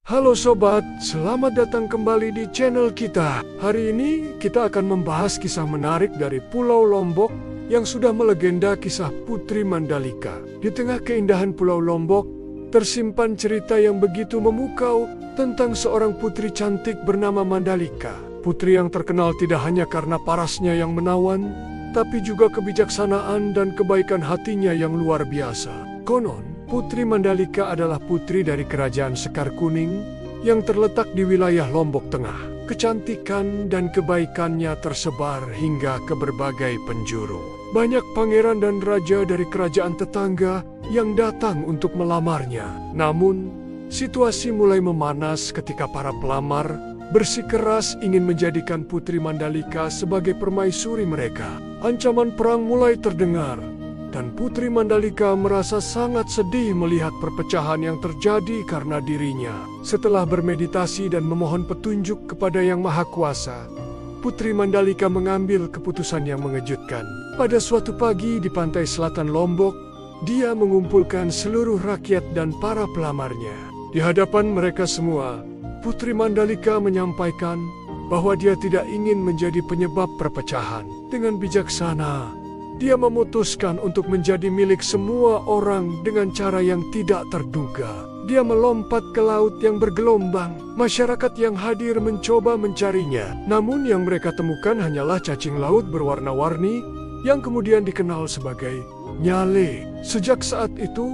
Halo sobat, selamat datang kembali di channel kita. Hari ini kita akan membahas kisah menarik dari Pulau Lombok yang sudah melegenda kisah Putri Mandalika. Di tengah keindahan Pulau Lombok, tersimpan cerita yang begitu memukau tentang seorang putri cantik bernama Mandalika. Putri yang terkenal tidak hanya karena parasnya yang menawan, tapi juga kebijaksanaan dan kebaikan hatinya yang luar biasa. Konon, Putri Mandalika adalah putri dari Kerajaan Sekar Kuning yang terletak di wilayah Lombok Tengah. Kecantikan dan kebaikannya tersebar hingga ke berbagai penjuru. Banyak pangeran dan raja dari kerajaan tetangga yang datang untuk melamarnya. Namun, situasi mulai memanas ketika para pelamar bersikeras ingin menjadikan Putri Mandalika sebagai permaisuri mereka. Ancaman perang mulai terdengar. Dan Putri Mandalika merasa sangat sedih melihat perpecahan yang terjadi karena dirinya. Setelah bermeditasi dan memohon petunjuk kepada Yang Maha Kuasa, Putri Mandalika mengambil keputusan yang mengejutkan. Pada suatu pagi di pantai selatan Lombok, dia mengumpulkan seluruh rakyat dan para pelamarnya. Di hadapan mereka semua, Putri Mandalika menyampaikan bahwa dia tidak ingin menjadi penyebab perpecahan. Dengan bijaksana, dia memutuskan untuk menjadi milik semua orang dengan cara yang tidak terduga. Dia melompat ke laut yang bergelombang. Masyarakat yang hadir mencoba mencarinya. Namun yang mereka temukan hanyalah cacing laut berwarna-warni yang kemudian dikenal sebagai nyale. Sejak saat itu,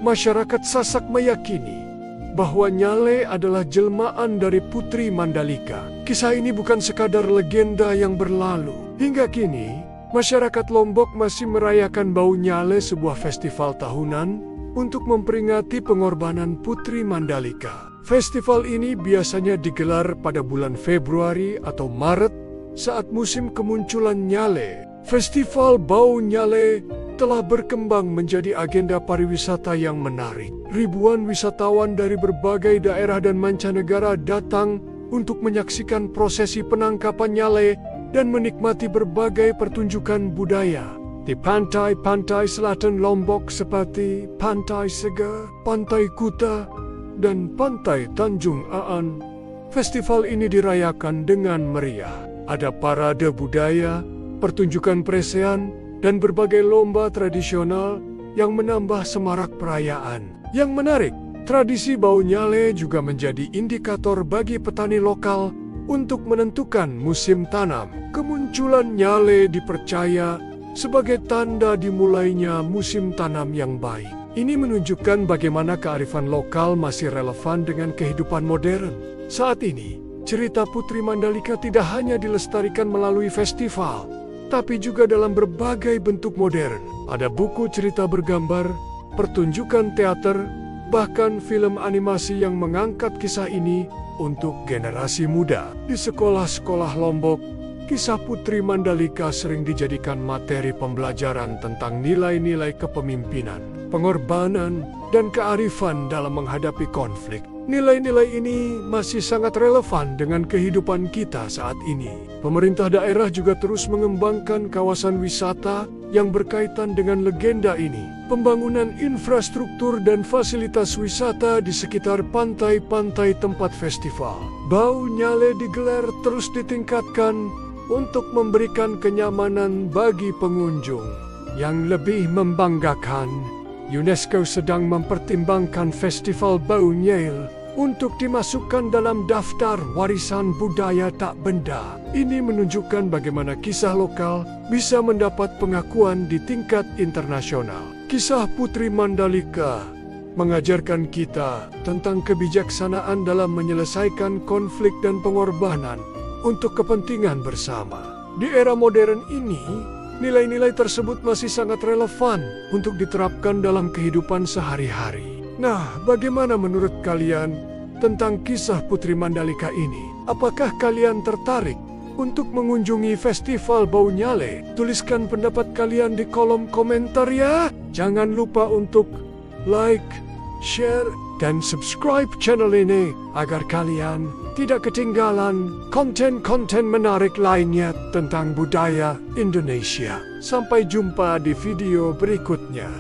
masyarakat Sasak meyakini bahwa nyale adalah jelmaan dari Putri Mandalika. Kisah ini bukan sekadar legenda yang berlalu. Hingga kini, masyarakat Lombok masih merayakan Bau Nyale, sebuah festival tahunan untuk memperingati pengorbanan Putri Mandalika. Festival ini biasanya digelar pada bulan Februari atau Maret saat musim kemunculan nyale. Festival Bau Nyale telah berkembang menjadi agenda pariwisata yang menarik. Ribuan wisatawan dari berbagai daerah dan mancanegara datang untuk menyaksikan prosesi penangkapan nyale dan menikmati berbagai pertunjukan budaya. Di pantai-pantai selatan Lombok seperti Pantai Segar, Pantai Kuta, dan Pantai Tanjung Aan, festival ini dirayakan dengan meriah. Ada parade budaya, pertunjukan presean, dan berbagai lomba tradisional yang menambah semarak perayaan. Yang menarik, tradisi Bau Nyale juga menjadi indikator bagi petani lokal untuk menentukan musim tanam. Kemunculan nyale dipercaya sebagai tanda dimulainya musim tanam yang baik. Ini menunjukkan bagaimana kearifan lokal masih relevan dengan kehidupan modern. Saat ini, cerita Putri Mandalika tidak hanya dilestarikan melalui festival, tapi juga dalam berbagai bentuk modern. Ada buku cerita bergambar, pertunjukan teater, bahkan film animasi yang mengangkat kisah ini untuk generasi muda. Di sekolah-sekolah Lombok, kisah Putri Mandalika sering dijadikan materi pembelajaran tentang nilai-nilai kepemimpinan, pengorbanan, dan kearifan dalam menghadapi konflik. Nilai-nilai ini masih sangat relevan dengan kehidupan kita saat ini. Pemerintah daerah juga terus mengembangkan kawasan wisata yang berkaitan dengan legenda ini. Pembangunan infrastruktur dan fasilitas wisata di sekitar pantai-pantai tempat festival Bau Nyale digelar terus ditingkatkan untuk memberikan kenyamanan bagi pengunjung. Yang lebih membanggakan, UNESCO sedang mempertimbangkan Festival Bau Nyale untuk dimasukkan dalam daftar warisan budaya tak benda. Ini menunjukkan bagaimana kisah lokal bisa mendapat pengakuan di tingkat internasional. Kisah Putri Mandalika mengajarkan kita tentang kebijaksanaan dalam menyelesaikan konflik dan pengorbanan untuk kepentingan bersama. Di era modern ini, nilai-nilai tersebut masih sangat relevan untuk diterapkan dalam kehidupan sehari-hari. Nah, bagaimana menurut kalian tentang kisah Putri Mandalika ini? Apakah kalian tertarik untuk mengunjungi Festival Bau Nyale? Tuliskan pendapat kalian di kolom komentar ya. Jangan lupa untuk like, share, dan subscribe channel ini agar kalian tidak ketinggalan konten-konten menarik lainnya tentang budaya Indonesia. Sampai jumpa di video berikutnya.